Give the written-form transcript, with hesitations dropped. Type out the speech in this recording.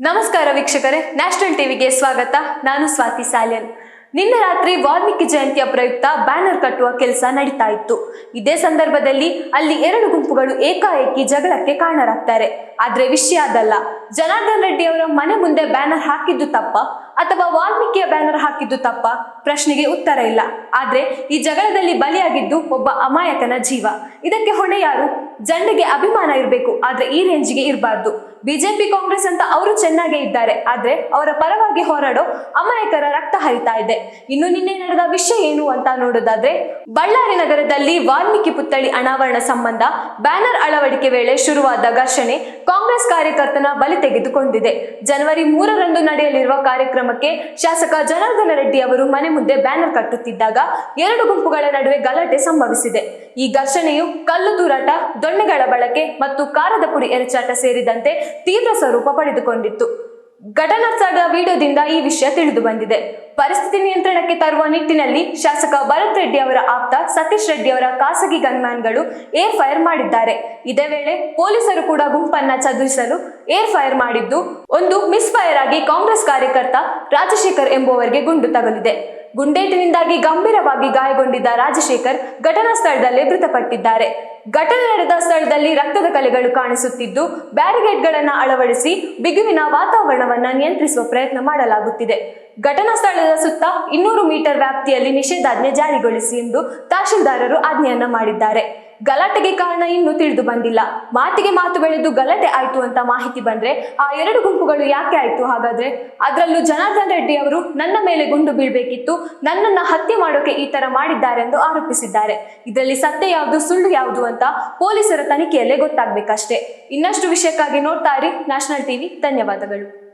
ನಮಸ್ಕಾರ ವೀಕ್ಷಕರೇ, ನ್ಯಾಷನಲ್ ಟಿವಿಗೆ ಸ್ವಾಗತ. ನಾನು ಸ್ವಾತಿ ಸಾಲ್ಯನ್. ನಿನ್ನೆ ರಾತ್ರಿ ವಾಲ್ಮೀಕಿ ಜಯಂತಿಯ ಪ್ರಯುಕ್ತ ಬ್ಯಾನರ್ ಕಟ್ಟುವ ಕೆಲಸ ನಡೀತಾ ಇತ್ತು. ಇದೇ ಸಂದರ್ಭದಲ್ಲಿ ಅಲ್ಲಿ ಎರಡು ಗುಂಪುಗಳು ಏಕಾಏಕಿ ಜಗಳಕ್ಕೆ ಕಾರಣರಾಗ್ತಾರೆ. ಆದ್ರೆ ವಿಷಯ ಅದಲ್ಲ. ಜನಾರ್ದನ್ ರೆಡ್ಡಿ ಅವರ ಮನೆ ಮುಂದೆ ಬ್ಯಾನರ್ ಹಾಕಿದ್ದು ತಪ್ಪ ಅಥವಾ ವಾಲ್ಮೀಕಿಯ ಬ್ಯಾನರ್ ಹಾಕಿದ್ದು ತಪ್ಪ? ಪ್ರಶ್ನೆಗೆ ಉತ್ತರ ಇಲ್ಲ. ಆದ್ರೆ ಈ ಜಗಳದಲ್ಲಿ ಬಲಿಯಾಗಿದ್ದು ಒಬ್ಬ ಅಮಾಯಕನ ಜೀವ. ಇದಕ್ಕೆ ಹೊಣೆ ಯಾರು? ಜಂಡಿಗೆ ಅಭಿಮಾನ ಇರಬೇಕು, ಆದ್ರೆ ಈ ರೇಂಜ್ಗೆ ಇರಬಾರ್ದು. ಬಿಜೆಪಿ ಕಾಂಗ್ರೆಸ್ ಅಂತ ಅವರು ಚೆನ್ನಾಗೇ ಇದ್ದಾರೆ, ಆದ್ರೆ ಅವರ ಪರವಾಗಿ ಹೋರಾಡೋ ಅಮಾಯಕರ ರಕ್ತ ಹರಿತಾ ಇದೆ. ಇನ್ನು ನಿನ್ನೆ ನಡೆದ ವಿಷಯ ಏನು ಅಂತ ನೋಡೋದಾದ್ರೆ, ಬಳ್ಳಾರಿ ನಗರದಲ್ಲಿ ವಾಲ್ಮೀಕಿ ಪುತ್ಥಳಿ ಅನಾವರಣ ಸಂಬಂಧ ಬ್ಯಾನರ್ ಅಳವಡಿಕೆ ವೇಳೆ ಶುರುವಾದ ಘರ್ಷಣೆ ಕಾಂಗ್ರೆಸ್ ಕಾರ್ಯಕರ್ತನ ಬಲಿ ತೆಗೆದುಕೊಂಡಿದೆ. ಜನವರಿ 3ರಂದು ನಡೆಯಲಿರುವ ಕಾರ್ಯಕ್ರಮಕ್ಕೆ ಶಾಸಕ ಜನಾರ್ದನ ರೆಡ್ಡಿ ಅವರು ಮನೆ ಮುಂದೆ ಬ್ಯಾನರ್ ಕಟ್ಟುತ್ತಿದ್ದಾಗ ಎರಡು ಗುಂಪುಗಳ ನಡುವೆ ಗಲಾಟೆ ಸಂಭವಿಸಿದೆ. ಈ ಘರ್ಷಣೆಯು ಕಲ್ಲು ತೂರಾಟ, ದೊಣ್ಣೆಗಳ ಬಳಕೆ ಮತ್ತು ಕಾರದ ಪುಡಿ ಎರಚಾಟ ಸೇರಿದಂತೆ ತೀವ್ರ ಸ್ವರೂಪ ಪಡೆದುಕೊಂಡಿತ್ತು. ಘಟನಾ ಸ್ಥಳದ ವಿಡಿಯೋದಿಂದ ಈ ವಿಷಯ ತಿಳಿದು ಬಂದಿದೆ. ಪರಿಸ್ಥಿತಿ ನಿಯಂತ್ರಣಕ್ಕೆ ತರುವ ನಿಟ್ಟಿನಲ್ಲಿ ಶಾಸಕ ಭರತ್ ರೆಡ್ಡಿ ಅವರ ಆಪ್ತ ಸತೀಶ್ ರೆಡ್ಡಿ ಅವರ ಖಾಸಗಿ ಗನ್ಮ್ಯಾನ್ಗಳು ಏರ್ ಫೈರ್ ಮಾಡಿದ್ದಾರೆ. ಇದೇ ವೇಳೆ ಪೊಲೀಸರು ಕೂಡ ಗುಂಪನ್ನ ಚದುರಿಸಲು ಏರ್ ಫೈರ್ ಮಾಡಿದ್ದು, ಒಂದು ಮಿಸ್ ಫೈರ್ ಆಗಿ ಕಾಂಗ್ರೆಸ್ ಕಾರ್ಯಕರ್ತ ರಾಜಶೇಖರ್ ಎಂಬುವರಿಗೆ ಗುಂಡು ತಗುಲಿದೆ. ಗುಂಡೇಟಿನಿಂದಾಗಿ ಗಂಭೀರವಾಗಿ ಗಾಯಗೊಂಡಿದ್ದ ರಾಜಶೇಖರ್ ಘಟನಾ ಸ್ಥಳದಲ್ಲೇ ಮೃತಪಟ್ಟಿದ್ದಾರೆ. ಘಟನೆ ನಡೆದ ಸ್ಥಳದಲ್ಲಿ ರಕ್ತದ ಕಲೆಗಳು ಕಾಣಿಸುತ್ತಿದ್ದು, ಬ್ಯಾರಿಗೇಡ್ಗಳನ್ನು ಅಳವಡಿಸಿ ಬಿಗುವಿನ ವಾತಾವರಣವನ್ನ ನಿಯಂತ್ರಿಸುವ ಪ್ರಯತ್ನ ಮಾಡಲಾಗುತ್ತಿದೆ. ಘಟನಾ ಸ್ಥಳದ ಸುತ್ತ 200 ಮೀಟರ್ ವ್ಯಾಪ್ತಿಯಲ್ಲಿ ನಿಷೇಧಾಜ್ಞೆ ಜಾರಿಗೊಳಿಸಿ ಎಂದು ತಹಶೀಲ್ದಾರರು ಆಜ್ಞೆಯನ್ನ ಮಾಡಿದ್ದಾರೆ. ಗಲಾಟೆಗೆ ಕಾರಣ ಇನ್ನೂ ತಿಳಿದು ಬಂದಿಲ್ಲ. ಮಾತಿಗೆ ಮಾತು ಬೆಳೆದು ಗಲಾಟೆ ಆಯ್ತು ಅಂತ ಮಾಹಿತಿ ಬಂದ್ರೆ ಆ ಎರಡು ಗುಂಪುಗಳು ಯಾಕೆ ಆಯ್ತು ಹಾಗಾದ್ರೆ? ಅದರಲ್ಲೂ ಜನಾರ್ದನ್ ರೆಡ್ಡಿ ಅವರು ನನ್ನ ಮೇಲೆ ಗುಂಡು ಬೀಳ್ಬೇಕಿತ್ತು, ನನ್ನನ್ನ ಹತ್ಯೆ ಮಾಡೋಕೆ ಈ ತರ ಮಾಡಿದ್ದಾರೆ ಎಂದು ಆರೋಪಿಸಿದ್ದಾರೆ. ಇದರಲ್ಲಿ ಸತ್ಯ ಯಾವುದು, ಸುಳ್ಳು ಯಾವುದು ಅಂತ ಪೊಲೀಸರ ತನಿಖೆಯಲ್ಲೇ ಗೊತ್ತಾಗ್ಬೇಕಷ್ಟೇ. ಇನ್ನಷ್ಟು ವಿಷಯಕ್ಕಾಗಿ ನೋಡ್ತಾ ಇರಿ ನ್ಯಾಷನಲ್ ಟಿವಿ. ಧನ್ಯವಾದಗಳು.